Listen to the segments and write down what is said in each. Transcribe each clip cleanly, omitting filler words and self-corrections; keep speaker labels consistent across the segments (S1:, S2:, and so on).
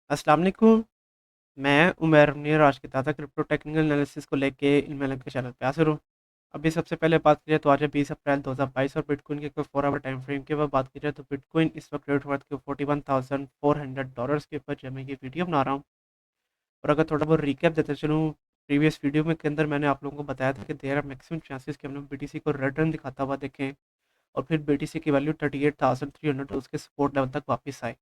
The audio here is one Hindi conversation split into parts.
S1: अस्सलाम वालेकुम। मैं उमर मुनीर आज की ताज़ा क्रिप्टो टेक्निकल एनालिसिस को लेके इन मेल के चैनल पे हाजिर हूँ। अभी सबसे पहले बात करें तो आज है 20 अप्रैल 2022 और बिटकॉइन के कोई 4 आवर टाइम फ्रेम के बाद बात की जाए तो बिटकॉइन इस वक्त रेट वर्थ के $41,400 के ऊपर जमे की वीडियो बना रहा हूँ। और अगर थोड़ा बहुत रिकैप देते चलूँ, प्रीवियस वीडियो में के अंदर मैंने आप लोगों को बताया था कि देर आर मैक्सिमम चांसेस कि हम लोग BTC को रिटर्न दिखाता हुआ देखें और फिर BTC की वैल्यू $38,300 के सपोर्ट लेवल तक वापस आए।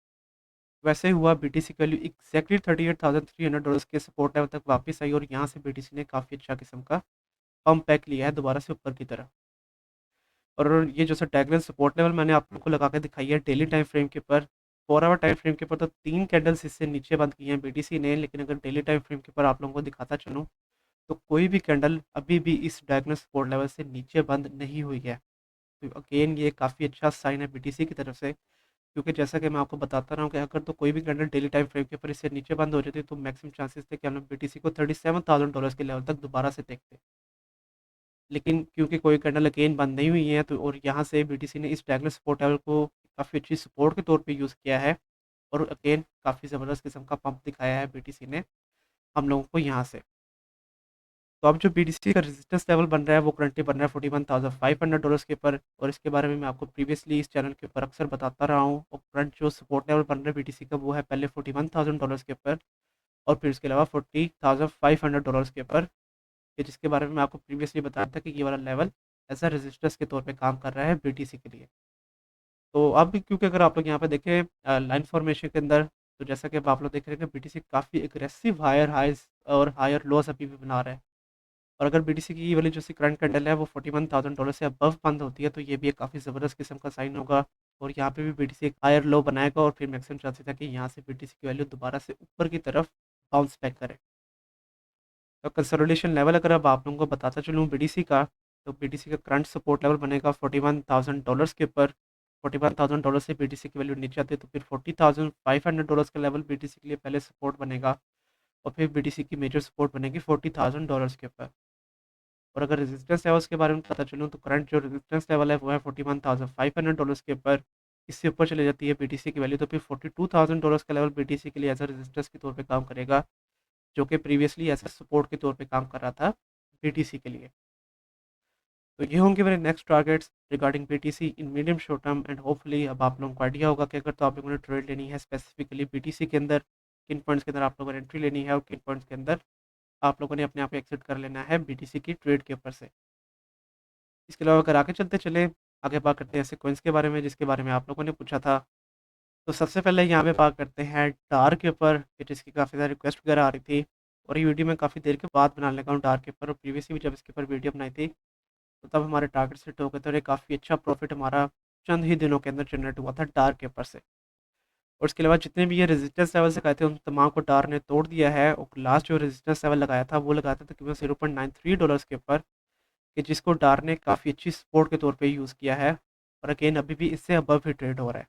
S1: वैसे ही हुआ, बीटीसी की वैल्यू एग्जैक्टली $38,300 के सपोर्ट लेवल तक वापस आई और यहाँ से बीटीसी ने काफ़ी अच्छा किस्म का पंप बैक लिया है दोबारा से ऊपर की तरफ। और ये जो सा डायगोनल सपोर्ट लेवल मैंने आप लोग को लगा के दिखाई है डेली टाइम फ्रेम के ऊपर, 4 आवर टाइम फ्रेम के ऊपर तो 3 कैंडल्स इससे नीचे बंद की हैं बीटीसी ने, लेकिन अगर डेली टाइम फ्रेम के ऊपर आप लोगों को दिखाता चलूँ तो कोई भी कैंडल अभी भी इस डायगोनल सपोर्ट लेवल से नीचे बंद नहीं हुई है। तो अगेन ये काफ़ी अच्छा साइन है बीटीसी की तरफ से, क्योंकि जैसा कि मैं आपको बताता रहा हूँ कि अगर तो कोई भी कैंडल डेली टाइम फ्रेम के ऊपर इससे नीचे बंद हो जाती तो मैक्सिमम चांसेस थे कि हम लोग बीटीसी को $37,000 के लेवल तक दोबारा से देखते। लेकिन क्योंकि कोई कैंडल अगेन बंद नहीं हुई है तो और यहाँ से बीटीसी ने इस डायगोनल सपोर्ट लेवल को काफ़ी अच्छी सपोर्ट के तौर पे यूज़ किया है और अगेन काफ़ी ज़बरदस्त किस्म का पंप दिखाया है बीटीसी ने हम लोगों को यहाँ से। तो अब जो बीटीसी का रेजिस्टेंस लेवल बन रहा है वो करंटली बन रहा है $41,500 के ऊपर, और इसके बारे में मैं आपको प्रीवियसली इस चैनल के ऊपर अक्सर बताता रहा हूँ। और करंट जो सपोर्ट लेवल बन रहा है बीटीसी का वो है पहले $41,000 के ऊपर और फिर इसके अलावा $40,500 के ऊपर, कि जिसके बारे में मैं आपको प्रीवियसली बताया था कि ये वाला लेवल एज अ रेजिस्टेंस के तौर पे काम कर रहा है बीटीसी के लिए। तो अब भी क्योंकि अगर आप लोग यहाँ पे देखें लाइन फॉर्मेशन के अंदर, तो जैसा कि अब आप लोग देख रहे हैं कि बीटीसी काफ़ी एग्रेसिव हायर हाइज और हायर लोस अभी भी बना रहा है। और अगर बीटीसी की ये वाली जो सी करंट कैंडल है वो $41,000 से अबव बंद होती है तो ये भी एक काफ़ी ज़बरदस्त किस्म का साइन होगा और यहाँ पे भी बीटीसी एक हायर लो बनाएगा और फिर मैक्सिमम चांसेस है कि यहाँ से बीटीसी की वैल्यू दोबारा से ऊपर की तरफ बाउंस बैक करे। तो कंसोलिडेशन लेवल अगर अब आप लोगों को बताता चलूँ बीटीसी का, तो बीटीसी का करंट सपोर्ट लेवल बनेगा $41,000 के ऊपर। $41,000 से बीटीसी की वैल्यू नीचे आती है तो फिर $40,500 का लेवल बीटीसी के लिए पहले सपोर्ट बनेगा और फिर बीटीसी की मेजर सपोर्ट बनेगी $40,000 के ऊपर। और अगर रेजिस्टेंस लेवल्स के बारे में पता चलूँ तो करंट जो रेजिस्टेंस लेवल है वो है $41,500 के ऊपर। इससे ऊपर चले जाती है बीटीसी की वैल्यू तो फिर $42,000 का लेवल बीटीसी के लिए एज अ रेजिस्टेंस के तौर पे काम करेगा, जो कि प्रीवियसली एज अ सपोर्ट के तौर पे काम कर रहा था बीटीसी के लिए। तो ये होंगे मेरे next targets regarding BTC in medium short term and hopefully अब आप लोगों को आइडिया होगा कि अगर तो आप लोगों ने ट्रेड लेनी है स्पेसिफिकली बीटीसी के अंदर, किन पॉइंट्स के अंदर आप लोगों ने एंट्री लेनी है और किन पॉइंट्स के अंदर आप लोगों ने अपने आप एक्सिट कर लेना है बीटीसी की ट्रेड के ऊपर से। इसके अलावा अगर आगे चलते चले, आगे बात करते हैं ऐसे कॉइन्स के बारे में जिसके बारे में आप लोगों ने पूछा था। तो सबसे पहले यहाँ पे बात करते हैं डार के ऊपर, कि जिसकी काफ़ी सारी रिक्वेस्ट वगैरह आ रही थी और ये वीडियो मैं काफ़ी देर के बाद बनाने लगा हूँ डार के ऊपर, और प्रीवियसली भी जब इसके ऊपर वीडियो बनाई थी तो तब हमारे टारगेट सेट हो गए थे और ये काफ़ी अच्छा प्रॉफिट हमारा चंद ही दिनों के अंदर जनरेट हुआ था डार के ऊपर से। और इसके अलावा जितने भी ये रेजिस्टेंस लेवल से लगाए थे उन तमाम को डार ने तोड़ दिया है और लास्ट जो रेजिस्टेंस लेवल लगाया था वो लगाया था तकरीबन $0.93 के ऊपर, कि जिसको डार ने काफ़ी अच्छी सपोर्ट के तौर पे यूज़ किया है और अगेन अभी भी इससे अबव ही ट्रेड हो रहा है।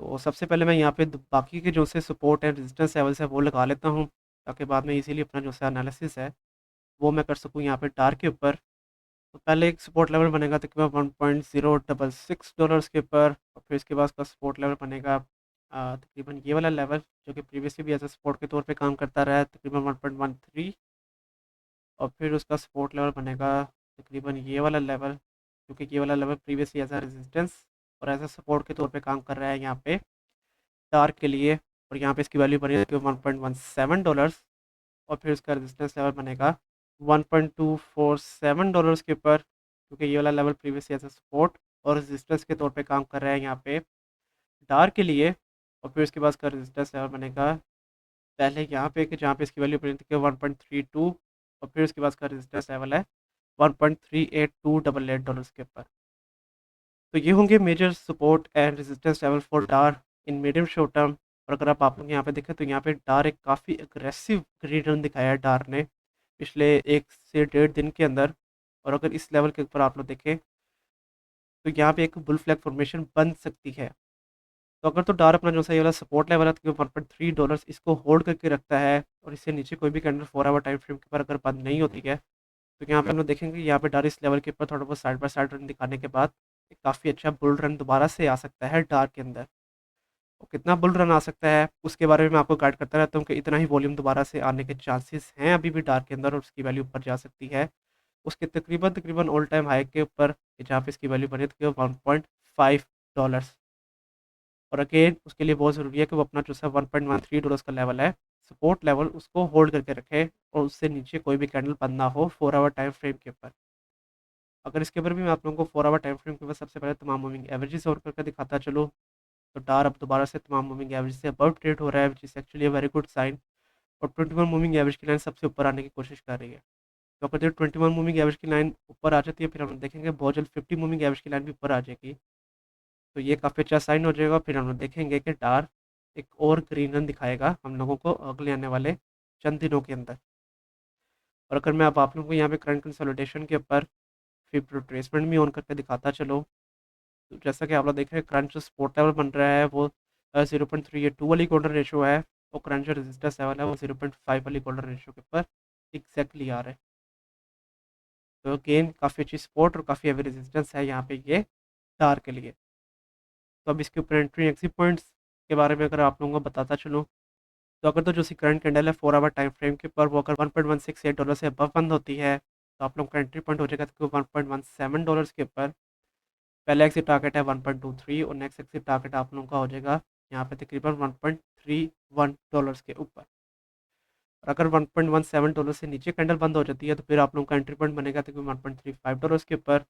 S1: तो सबसे पहले मैं यहाँ पे बाकी के जो से सपोर्ट है रेजिस्टेंस लेवल्स है वो लगा लेता हूँ, ताकि बाद में इजीली अपना जो सा एनालिसिस है वो मैं कर सकूँ यहाँ पे डार के ऊपर। तो पहले एक सपोर्ट लेवल बनेगा तकरीबन $1.066 के ऊपर और फिर इसके बाद उसका सपोर्ट लेवल बनेगा तकरीबन ये वाला लेवल, जो कि प्रीवियसली भी एज अ सपोर्ट के तौर पे काम करता रहा है तकरीबन 1.13। और फिर उसका सपोर्ट लेवल बनेगा तकरीबन ये वाला लेवल, क्योंकि ये वाला level previously as a resistance और एज अ सपोर्ट के तौर पे काम कर रहा है यहाँ पे डार्क के लिए। और यहाँ पे इसकी वैल्यू बनी है $1.17 और फिर इसका रेजिस्टेंस लेवल बनेगा $1.247 के ऊपर, क्योंकि ये वाला level previously as a support और रेजिस्टेंस के तौर पे काम कर रहा है यहाँ पे डार्क के लिए। और फिर इसके बाद इसका रेजिस्टेंस लेवल बनेगा पहले यहाँ पे, कि जहाँ पे इसकी वैल्यू बनी थी 1.32 और फिर उसके बाद इसका रेजिस्टेंस लेवल है $1.38288 के ऊपर। तो ये होंगे major support and resistance level for डार इन मीडियम शॉर्ट टर्म। और अगर आप लोग यहाँ पे देखें तो यहाँ पे डार एक काफ़ी अग्रेसिव ग्रीन रन दिखाया है डार ने पिछले 1 से 1.5 दिन के अंदर। और अगर इस लेवल के ऊपर आप लोग देखें तो यहाँ पे एक बुल फ्लैग फॉर्मेशन बन सकती है। तो अगर तो डार अपना जो सा ये वाला सपोर्ट लेवल है तो $1.3 इसको होल्ड करके रखता है और इससे नीचे कोई भी कैंडल 4 आवर टाइम फ्रेम के ऊपर अगर बंद नहीं होती है तो यहाँ पे हम लोग देखेंगे यहाँ पे डार इस लेवल के ऊपर थोड़ा बहुत साइड बाय साइड रन दिखाने के बाद काफ़ी अच्छा बुल रन दोबारा से आ सकता है डार के अंदर। और कितना बुल रन आ सकता है उसके बारे में मैं आपको गाइड करता रहता हूँ कि इतना ही वॉल्यूम दोबारा से आने के चांसेस हैं अभी भी डार्क के अंदर, और उसकी वैल्यू ऊपर जा सकती है उसके तकरीबन तकरीबन ऑल टाइम हाई के ऊपर, जहाँ पे इसकी वैल्यू बनी थी 1.5 डॉलर्स। और अगेन उसके लिए बहुत ज़रूरी है कि वो अपना जो सा $1.13 का लेवल है, सपोर्ट लेवल, उसको होल्ड करके रखे और उससे नीचे कोई भी कैंडल बंद ना हो 4 आवर टाइम फ्रेम के ऊपर। अगर इसके ऊपर भी मैं आप लोगों को 4 आवर टाइम फ्रेम के ऊपर सबसे पहले तमाम मूविंग एवरेजेस और करके दिखाता चलो, तो डार अब दोबारा से तमाम मूविंग एवरेज से अबव ट्रेड हो रहा है, which is actually a very good sign. और 21 मूविंग एवरेज की लाइन सबसे ऊपर आने की कोशिश कर रही है। तो अगर जो 21 मूविंग एवरेज की लाइन ऊपर आ जाती है, फिर हम देखेंगे बहुत जल्द 50 मूविंग एवरेज की लाइन भी ऊपर आ जाएगी। तो ये काफ़ी अच्छा साइन हो जाएगा। फिर हम लोग देखेंगे कि डार एक और ग्रीन रन दिखाएगा हम लोगों को अगले आने वाले चंद दिनों के अंदर। और अगर मैं अब आप लोगों को यहाँ पे करंट कंसोलिडेशन के ऊपर फिर रिट्रेसमेंट भी ऑन करके दिखाता चलो, तो जैसा कि आप लोग देख रहे हैं करंट जो सपोर्ट लेवल बन रहा है वो 0.382 वाली गोल्डन रेशो है, और करंट जो रेजिस्टेंस लेवल है वो 0.5 वाली गोल्डन रेशो के ऊपर एग्जैक्टली आ रहा है। तो अगेन काफ़ी अच्छी सपोर्ट और काफ़ी हैवी रेजिस्टेंस है यहाँ पे ये डार के लिए। तो अब इसके ऊपर एंट्री एग्जिट पॉइंट्स के बारे में अगर आप लोगों को बताता चलूँ, तो अगर तो जो सी करंट कैंडल है 4 आवर टाइम फ्रेम के ऊपर वो अगर $1.168 से अबव बंद होती है, तो आप लोगों का एंट्री पॉइंट हो जाएगा तो $1.17 के ऊपर। पहला एग्जिट टारगेट है 1.23 और नेक्स्ट एग्जिट टारगेट आप लोगों का हो जाएगा यहाँ पे तकरीबन $1.31 के ऊपर। और अगर $1.17 से नीचे कैंडल बंद हो जाती है, तो फिर आप लोगों का एंट्री पॉइंट बनेगा तकरीबन $1.35 के ऊपर।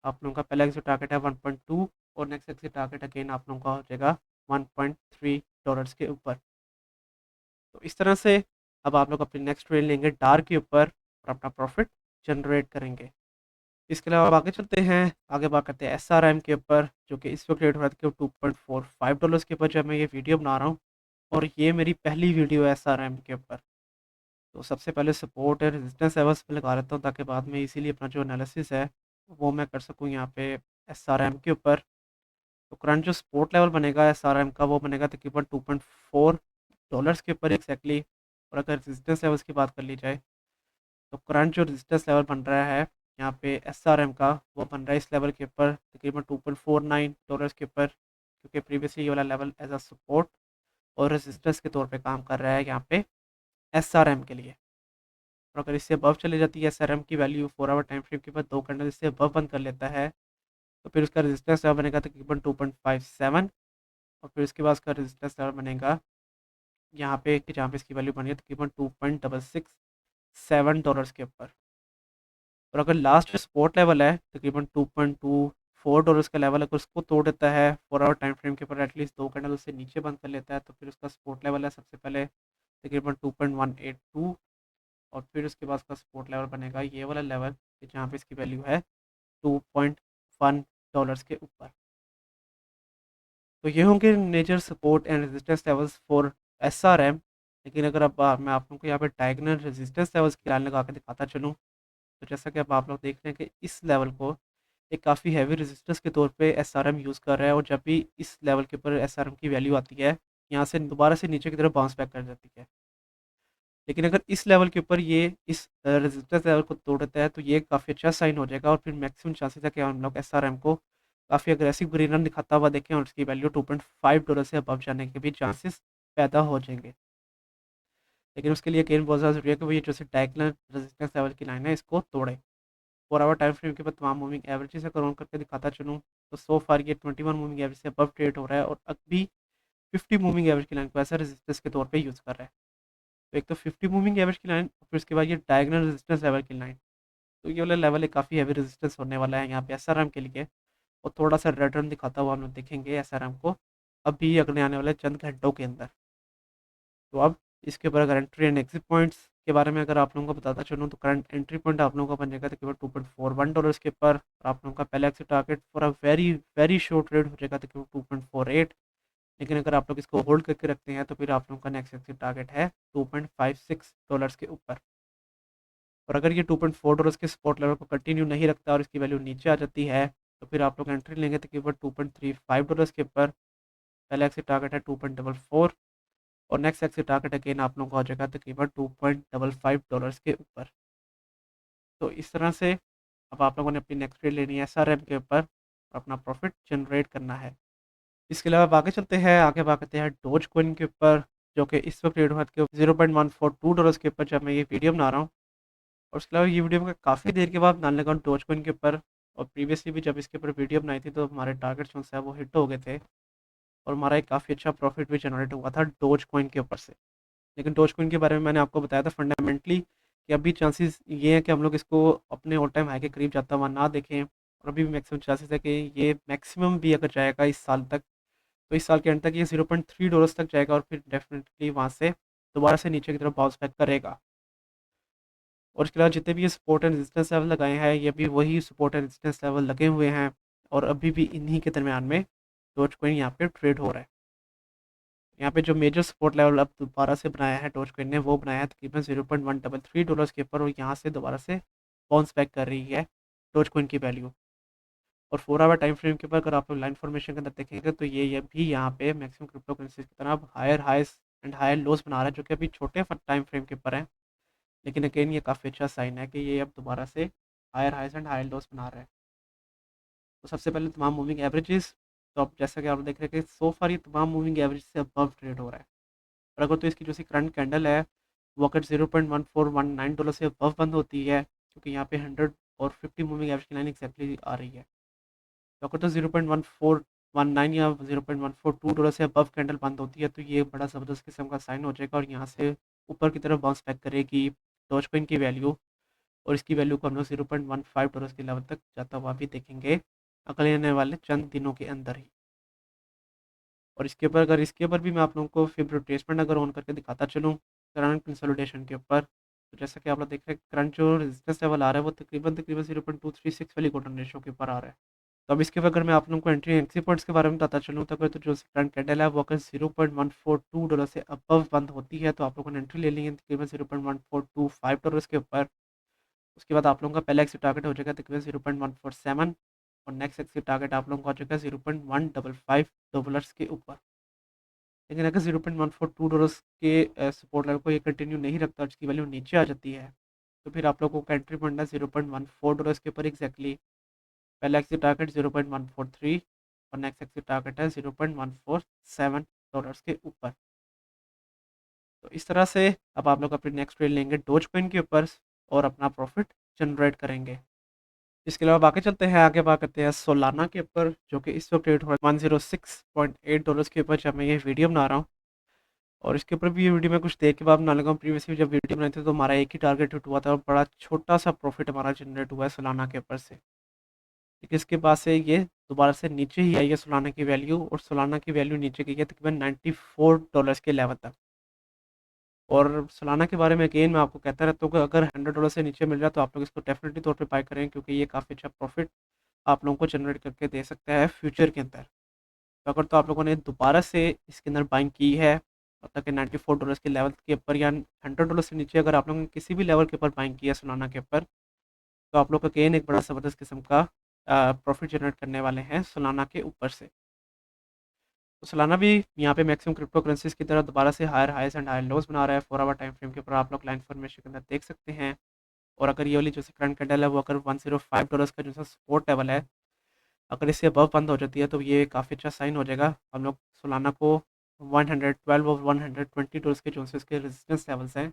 S1: आप लोगों का पहला एग्जिट टारगेट है 1.2 और नेक्स्ट एग्जिट टारगेट अगेन आप लोगों का हो जाएगा $1.3 के ऊपर। तो इस तरह से अब आप लोग अपनी नेक्स्ट ट्रेड लेंगे डार के ऊपर और अपना प्रॉफिट जनरेट करेंगे। इसके अलावा अब आगे चलते हैं, आगे बात करते हैं SRM के ऊपर, जो कि इस वक्त रेट हो रहा था कि $2.45 के ऊपर जब मैं ये वीडियो बना रहा हूँ। और ये मेरी पहली वीडियो है SRM के ऊपर। तो सबसे पहले सपोर्ट है रेजिस्टेंस लेवल्स पे लगा लेता हूँ, ताकि बाद में इसीलिए अपना जो एनालिसिस है वो मैं कर सकूँ यहाँ पे SRM के ऊपर। तो करंट जो सपोर्ट लेवल बनेगा SRM का वो बनेगा तकरीबन $2.4 के ऊपर एग्जैक्टली। और अगर रेजिस्टेंस लेवल्स की बात कर ली जाए, तो करंट जो रेजिस्टेंस लेवल बन रहा है यहाँ पे SRM का, वो बन रहा है इस लेवल के ऊपर तकरीबन $2.49 के ऊपर, क्योंकि प्रीवियसली ये वाला लेवल एज अ सपोर्ट और रेजिस्टेंस के तौर पे काम कर रहा है यहाँ पे SRM के लिए। और अगर इससे अबव चली जाती है SRM की वैल्यू 4 आवर टाइम फ्रेम के बाद दो कैंडल इससे अबव बंद कर लेता है, तो फिर उसका रेजिस्टेंस लेवल बनेगा तकरीबन 2.57। और फिर उसके बाद उसका रेजिस्टेंस लेवल बनेगा यहाँ पे कि जहाँ पे इसकी वैल्यू बनी है तकरीबन $2.667 के ऊपर। और अगर लास्ट सपोर्ट लेवल है तकरीबन $2.24 का लेवल, अगर उसको तोड़ देता है 4 आवर टाइम फ्रेम के ऊपर, एटलीस्ट दो कैंडल उससे नीचे बंद कर लेता है, तो फिर उसका सपोर्ट लेवल है सबसे पहले तकरीबन 2.182। और फिर उसके बाद उसका सपोर्ट लेवल बनेगा ये वाला लेवल जहाँ पे इसकी वैल्यू है $2.1 के ऊपर। तो ये होंगे major support and resistance levels for SRM। लेकिन अगर अब मैं आप लोगों को यहाँ पे डायगोनल रेजिस्टेंस लेवल्स की लाइन लगा के दिखाता चलूँ, तो जैसा कि अब आप लोग देख रहे हैं कि इस लेवल को एक काफ़ी हैवी रेजिस्टेंस के तौर पे SRM यूज़ कर रहा है, और जब भी इस लेवल के ऊपर SRM की वैल्यू आती है, यहाँ से दोबारा से नीचे की तरफ बाउंस बैक कर जाती है। लेकिन अगर इस लेवल के ऊपर ये इस रेजिस्टेंस लेवल को तोड़ देता है, तो ये काफ़ी अच्छा साइन हो जाएगा, और फिर मैक्सिमम चांसेस है कि हम लोग SRM को काफ़ी अग्रेसिव ग्रीन रन दिखाता हुआ देखें और उसकी वैल्यू $2.5 से अबव जाने के भी चांसेस पैदा हो जाएंगे। लेकिन उसके लिए अगेन बहुत ज़्यादा ज़रूरी है कि वो ये जो डायगोनल रेजिस्टेंस लेवल की लाइन है इसको तोड़े। 4 आवर टाइम फ्रेम के बाद तमाम मूविंग एवरेज से अगर ऑन करके दिखाता चलूँ, तो सो फार ये 21 मूविंग एवरेज से अबव ट्रेड हो रहा है, और अभी 50 मूविंग एवरेज की लाइन को ऐसा रेजिस्टेंस के तौर पे यूज़ कर रहा है। तो एक तो 50 मूविंग एवरेज की लाइन और फिर उसके बाद ये डायगोनल रेजिस्टेंस लेवल की लाइन, तो ये वाला लेवल एक काफ़ी हैवी रेजिस्टेंस होने वाला है यहाँ पे SRM के लिए। और थोड़ा सा रेड रन दिखाता हुआ हम लोग देखेंगे SRM को अभी अगले आने वाले चंद घंटों के अंदर। तो अब इसके ऊपर अगर एंट्री एंड एग्जिट पॉइंट्स के बारे में अगर आप लोगों को बताता चलूँ, तो करंट एंट्री पॉइंट आप लोगों का बन जाएगा तकरीबन $2.41 के ऊपर, और आप लोगों का पहला exit target for a very very short trade हो जाएगा तकरीबन 2.48। लेकिन अगर आप लोग इसको होल्ड करके रखते हैं, तो फिर आप लोगों का नेक्स्ट एग्जिट टारगेट है $2.56 के ऊपर। और अगर ये $2.4 के सपोर्ट लेवल को कंटिन्यू नहीं रखता और इसकी वैल्यू नीचे आ जाती है, तो फिर आप लोग एंट्री लेंगे तकरीबन $2.35 के ऊपर। पहला एग्जिट टारगेट है 2.44, और नेक्स्ट एग्जिट टारगेट अगेन आप लोगों का हो जाएगा तकरीबन $2.55 के ऊपर। तो इस तरह से अब आप लोगों ने अपनी नेक्स्ट ट्रेड लेनी है SRM के ऊपर और अपना प्रॉफिट जनरेट करना है। इसके अलावा आगे चलते हैं, आगे बात करते हैं डोज कॉइन के ऊपर, जो कि इस वक्त ट्रेड हुआ के $0.142 के ऊपर जब मैं ये वीडियो बना रहा हूँ। और उसके अलावा ये वीडियो मैं काफ़ी देर के बाद बनाने लगा हूँ डोज कॉइन के ऊपर। और प्रीवियसली भी जब इसके ऊपर वीडियो बनाई थी तो हमारे टारगेट जो है वो हिट हो गए थे, और हमारा एक काफ़ी अच्छा प्रॉफिट भी जनरेट हुआ था डोज कॉइन के ऊपर से। लेकिन डोज कॉइन के बारे में मैंने आपको बताया था फंडामेंटली कि अभी चांसेस ये हैं कि हम लोग इसको अपने ऑल टाइम हाई के करीब जाता हुआ ना देखें, और अभी भी मैक्सिमम चांसेस है कि ये मैक्सिमम भी अगर जाएगा इस साल तक, तो इस साल के एंड तक ये $0.3 तक जाएगा, और फिर डेफिनेटली वहाँ से दोबारा से नीचे की तरफ बाउंस बैक करेगा। और इसके अलावा जितने भी ये सपोर्ट एंड रेजिस्टेंस लेवल लगाए हैं, ये भी वही सपोर्ट एंड रेजिस्टेंस लेवल लगे हुए हैं, और अभी भी इन्हीं के दरमियान में डोज कॉइन यहाँ पे ट्रेड हो रहा है। यहाँ पे जो मेजर सपोर्ट लेवल अब दोबारा से बनाया है डोज कॉइन ने, वो बनाया है तकरीबन $0.133 के ऊपर, और यहाँ से दोबारा से बाउंस बैक कर रही है डोज कॉइन की वैल्यू। और 4 आवर टाइम फ्रेम के ऊपर अगर आप लोग लाइन फॉर्मेशन के अंदर देखेंगे तो ये भी यहाँ पे मैक्सिमम क्रिप्टो करेंसीज की तरह हायर हाइस एंड हायर लोस बना रहा है, जो कि अभी छोटे टाइम फ्रेम के ऊपर है। लेकिन अगेन ये काफ़ी अच्छा साइन है कि ये अब दोबारा से हायर हाइस एंड हायर लोस बना रहा है। तो सबसे पहले तमाम मूविंग एवरेजेस, तो अब जैसा कि आप देख रहे हैं कि सो फार ये तमाम मूविंग एवरेज से अबव ट्रेड हो रहा है। और अगर तो इसकी जो सी करंट कैंडल है वो अगर $0.1419 से अबव बंद होती है, क्योंकि यहाँ पे 100 और 50 मूविंग एवरेज की लाइन एक्जैक्टली आ रही है, तो अगर तो 0.1419 या $0.142 से अबव कैंडल बंद होती है, तो ये बड़ा ज़बरदस्त किस्म का साइन हो जाएगा, और यहाँ से ऊपर की तरफ बाउंस बैक करेगी डॉज कॉइन की वैल्यू। और इसकी वैल्यू को हम लोग $0.15 के लेवल तक जाता हुआ भी देखेंगे अगले आने वाले चंद दिनों के अंदर ही। और इसके ऊपर भी मैं आप लोगों को फिर रिट्रेसमेंट अगर ऑन करके दिखाता चलूँ करंट कंसोलिडेशन के ऊपर, तो जैसा कि आप लोग देख रहे हैं करंट जो रेजिस्टेंस लेवल आ रहा है वो तकरीबन तकरीबन 0.236 वाली गोल्डन रेशो के ऊपर आ रहा है। तो अब इसके ऊपर अगर मैं आप लोगों को एंट्री एग्जिट पॉइंट्स के बारे में बताता चलूँ, तो अगर तो जो करंट कैंडल है वो अगर $0.142 से अबव बंद होती है, तो आप लोगों ने एंट्री ले ली है तकरीबन $0.1425 के ऊपर। उसके बाद आप लोगों का पहला एक्सिट टारगेट हो जाएगा तकरीबन 0.147, और नेक्स्ट एक्सिट टारगेट आप लोगों का हो जाएगा $0.155 के ऊपर। लेकिन अगर $0.142 के सपोर्ट लेवल को ये कंटिन्यू नहीं रखता और इसकी वैल्यू नीचे आ जाती है, तो फिर आप लोगों को एंट्री पॉइंट है $0.14 के ऊपर एग्जैक्टली। पहला एक्सिट टारगेट 0.143, और नेक्स्ट एक्सिट टारगेट है $0.147 के ऊपर। तो इस तरह से अब आप लोग अपनी नेक्स्ट ट्रेड लेंगे डोज कॉइन के ऊपर, और अपना प्रॉफिट जनरेट करेंगे। इसके अलावा बाकी चलते हैं, आगे बात करते हैं सोलाना के ऊपर, जो कि इस वक्त ट्रेड हो रहा है $106.8 के ऊपर जब मैं ये वीडियो बना रहा हूँ। और इसके ऊपर भी ये वीडियो मैं कुछ देर के बाद बना लगा हूँ। प्रीवियसली जब वीडियो बनाई थी तो हमारा एक ही टारगेट हिट हुआ था, और बड़ा छोटा सा प्रॉफिट हमारा जनरेट हुआ है सोलाना के ऊपर से। लेकिन इसके बाद से ये दोबारा से नीचे ही आई है सोलाना की वैल्यू, और सोलाना की वैल्यू नीचे गई है तकरीबन $94 के लेवल तक। और सोलाना के बारे में अगेन मैं आपको कहता रहता हूँ कि अगर $100 से नीचे मिल रहा है तो आप लोग इसको डेफिनेटली तौर पे बाय करें, क्योंकि ये काफ़ी अच्छा प्रॉफिट आप लोगों को जनरेट करके दे सकता है फ्यूचर के अंदर। तो अगर तो आप लोगों ने दोबारा से इसके अंदर बाइंग की है मतलब कि $94 के लेवल के ऊपर, या $100 से नीचे अगर आप लोगों ने किसी भी लेवल के ऊपर बाइंग किया सोलाना के ऊपर, तो आप लोग का गेन एक बड़ा ज़बरदस्त किस्म का प्रॉफिट जनरेट करने वाले हैं सोलाना के ऊपर से। तो सोलाना भी यहाँ पे मैक्सिमम क्रिप्टो करेंसीज की तरह दोबारा से हायर हाइस एंड हायर लोस बना रहा है 4 आवर टाइम फ्रेम के ऊपर, आप लोग लाइन फॉर्मेशन के अंदर देख सकते हैं। और अगर ये वाली जो करंट कैंडल है वो अगर $105 का जो सा सपोर्ट लेवल है, अगर इससे अबव बंद हो जाती है, तो ये काफ़ी अच्छा साइन हो जाएगा। हम लोग सोलाना को 112 और $120 के जो से इसके रेजिस्टेंस लेवल्स हैं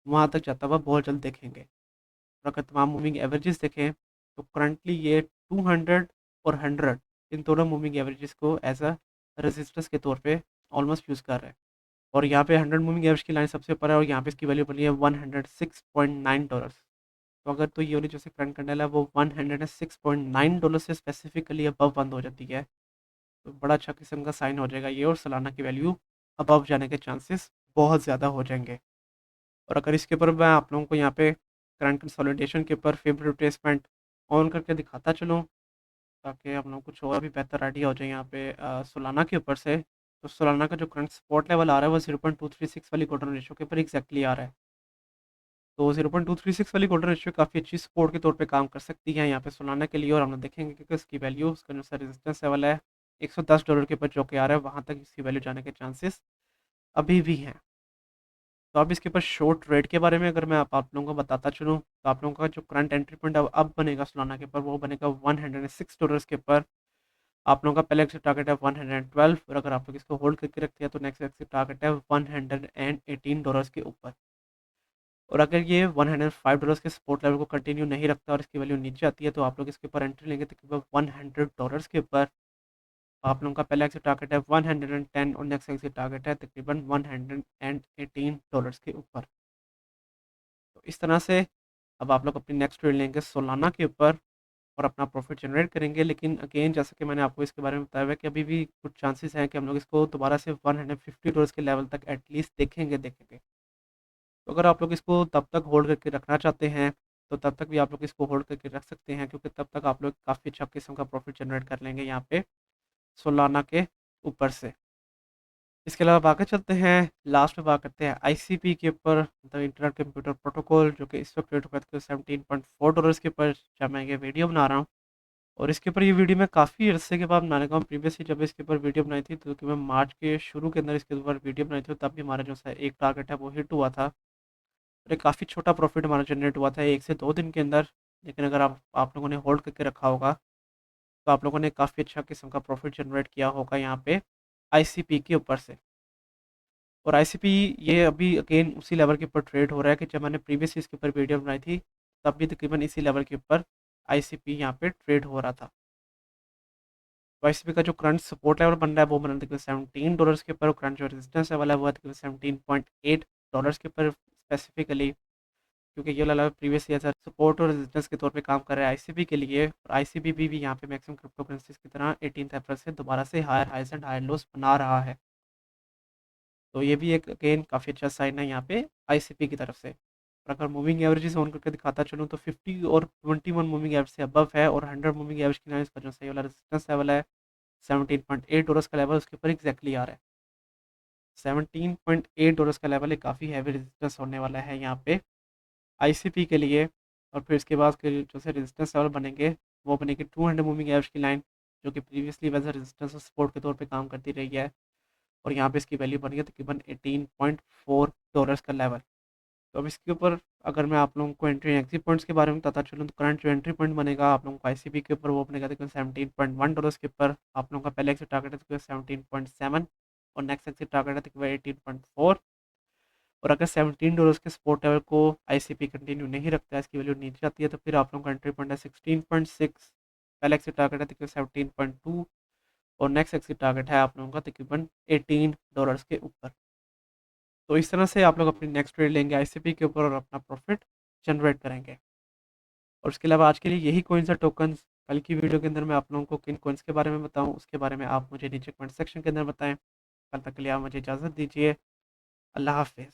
S1: वहाँ तक जाता हुआ बहुत जल्द देखेंगे। और अगर तमाम मूविंग एवरेजेस देखें तो करंटली ये 200 और 100 इन दोनों मूविंग एवरेजेस को एज अ रेजिस्टेंस के तौर पे ऑलमोस्ट यूज़ कर रहा है। और यहाँ पे 100 मूविंग एवरेज की लाइन सबसे ऊपर है, और यहाँ पे इसकी वैल्यू बनी है $106.9। तो अगर तो ये वाली जो करंट कैंडल है वो $106.9 से स्पेसिफिकली अबव बंद हो जाती है, तो बड़ा अच्छा किस्म का साइन हो जाएगा ये, और सालाना की वैल्यू अबव जाने के चांसेस बहुत ज़्यादा हो जाएंगे। और अगर इसके ऊपर मैं आप लोगों को यहाँ पे करंट कंसोलिडेशन के ऊपर फेवर रिप्लेसमेंट ऑन करके दिखाता चलूँ, ताकि हम लोग कुछ और भी बेहतर आइडिया हो जाए यहाँ पे सोलाना के ऊपर से। तो सोलाना का जो करंट सपोर्ट लेवल आ रहा है वो 0.236 वाली गोल्डन रेशो के ऊपर एग्जैक्टली आ रहा है। तो 0.236 वाली गोल्डन रेशियो काफ़ी अच्छी सपोर्ट के तौर पे काम कर सकती है यहाँ पे सोलाना के लिए, और हम लोग देखेंगे कि इसकी वैल्यू उसका जो सा रेजिस्टेंस लेवल है $110 के ऊपर जो कि आ रहा है, वहाँ तक इसकी वैल्यू जाने के चांसेस अभी भी हैं। तो अब इसके ऊपर शॉर्ट ट्रेड के बारे में अगर मैं आप लोगों को बताता चलूँ, तो आप लोगों का जो करंट एंट्री पॉइंट अब बनेगा सोलाना के ऊपर वो बनेगा $106 के ऊपर। आप लोगों का पहले एक्सिट टारगेट है 112 और अगर आप लोग इसको होल्ड करके रखते हैं तो नेक्स्ट एक्सिट टारगेट है $118 के ऊपर। और अगर ये $105 के सपोर्ट लेवल को कंटिन्यू नहीं रखता और इसकी वैल्यू नीचे आती है तो आप लोग इसके ऊपर एंट्री लेंगे तकरीबन $100 के ऊपर। आप लोगों का पहला एक्सिट टारगेट है 110 और नेक्स्ट एक्सिट टारगेट है तकरीबन $118 के ऊपर। तो इस तरह से अब आप लोग अपनी नेक्स्ट ट्रेड लेंगे सोलाना के ऊपर और अपना प्रॉफिट जनरेट करेंगे। लेकिन अगेन जैसा कि मैंने आपको इसके बारे में बताया हुआ है कि अभी भी कुछ चांसेस हैं कि हम लोग इसको दोबारा से $150 के लेवल तक एटलीस्ट देखेंगे। तो अगर आप लोग इसको तब तक होल्ड करके रखना चाहते हैं तो तब तक भी आप लोग इसको होल्ड करके रख सकते हैं, क्योंकि तब तक आप लोग काफ़ी अच्छा किस्म का प्रॉफिट जनरेट कर लेंगे यहाँ पे सोलाना के ऊपर से। इसके अलावा आगे चलते हैं, लास्ट में बात करते हैं आईसीपी के ऊपर, मतलब इंटरनेट कंप्यूटर प्रोटोकॉल, जो कि इस वक्त ट्रेड होता है $17.4 के ऊपर जब मैं ये वीडियो बना रहा हूँ। और इसके ऊपर ये वीडियो मैं काफ़ी अरसे के बाद बनाने का हूँ। प्रीवियसली जब इसके ऊपर वीडियो बनाई थी तो कि मैं मार्च के शुरू के अंदर इसके ऊपर वीडियो बनाई थी, तब भी हमारा जो सा एक टारगेट है वो हिट हुआ था और एक काफ़ी छोटा प्रॉफिट हमारा जनरेट हुआ था 1 से 2 दिन के अंदर। लेकिन अगर आप लोगों ने होल्ड करके रखा होगा तो आप लोगों ने काफ़ी अच्छा किस्म का प्रॉफिट जनरेट किया होगा यहाँ पे आईसीपी के ऊपर से। और आईसीपी ये अभी अगेन उसी लेवल के ऊपर ट्रेड हो रहा है कि जब मैंने प्रीवियस इसके ऊपर वीडियो बनाई थी तब भी तकरीबन इसी लेवल के ऊपर आईसीपी यहाँ पे ट्रेड हो रहा था। तो आईसीपी का जो करंट सपोर्ट लेवल बन रहा है वो बन रहा है तकरीबन $17 के ऊपर, और करंट जो रेजिस्टेंस लेवल है वो है तकरीबन $17.8 के ऊपर स्पेसिफिकली, क्योंकि ये वाला प्रीवियस ईयर सपोर्ट और रेजिस्टेंस के तौर पे काम कर रहा है आईसीबी के लिए। और आईसीबी भी यहाँ पे मैक्सिमम क्रिप्टो करेंसीज की तरह 18 अप्रैल से दोबारा से higher highs and higher lows बना रहा है। तो ये भी एक अगेन काफ़ी अच्छा साइन है यहाँ पे आईसीपी की तरफ से। और अगर मूविंग एवरेजेस ऑन करके दिखाता चलूँ तो 50 और 21 मूविंग एवरेज से अबव है, और 100 मूविंग एवरेज की लाइन इसका जो सही वाला रेजिस्टेंस लेवल है $17.8 का लेवल उसके ऊपर एग्जैक्टली आ रहा है। $17.8 का लेवल एक काफ़ी हैवी रेजिस्टेंस होने वाला है यहाँ पे आईसीपी के लिए। और फिर इसके बाद के जो से रेजिस्टेंस लेवल बनेंगे वो बनेगी 200 मूविंग एवरेज की लाइन, जो कि प्रीवियसली वैसे रेजिस्टेंस और सपोर्ट के तौर पे काम करती रही है। और यहाँ पे इसकी वैल्यू बनी है तकरीबन $18.4 का लेवल। तो अब इसके ऊपर अगर मैं आप लोगों को एंट्री एग्जिट पॉइंट्स के बारे में बताता चलूँ तो करंट जो एंट्री पॉइंट बनेगा आप लोगों को आईसीपी के ऊपर वो बनेगा तकरीबन $17.1 के ऊपर। आप लोगों का पहले एक्सिट टारगेट है तकरीबन 17.7 और नेक्स्ट एक्सिट टारगेट है तकरीबन 18.4। और अगर $17 के सपोर्ट लेवल को आईसीपी कंटिन्यू नहीं रखता है, इसकी वैल्यू नीचे आती है, तो फिर आप लोगों का एंट्री पॉइंट है 16.6, पहला एक्सिट टारगेट है तकरीबन 17.2 और नेक्स्ट एक्सिट टारगेट है आप लोगों का तकरीबन $18 के ऊपर। तो इस तरह से आप लोग अपनी नेक्स्ट ट्रेड लेंगे आईसीपी के ऊपर और अपना प्रॉफिट जनरेट करेंगे। और उसके अलावा आज के लिए यही कॉइन्स और टोकन्स। कल की वीडियो के अंदर मैं आप लोगों को किन कॉइन्स के बारे में बताऊं उसके बारे में आप मुझे नीचे कमेंट सेक्शन के अंदर बताएं। कल तक के लिए आप मुझे इजाज़त दीजिए। अल्लाह हाफिज़।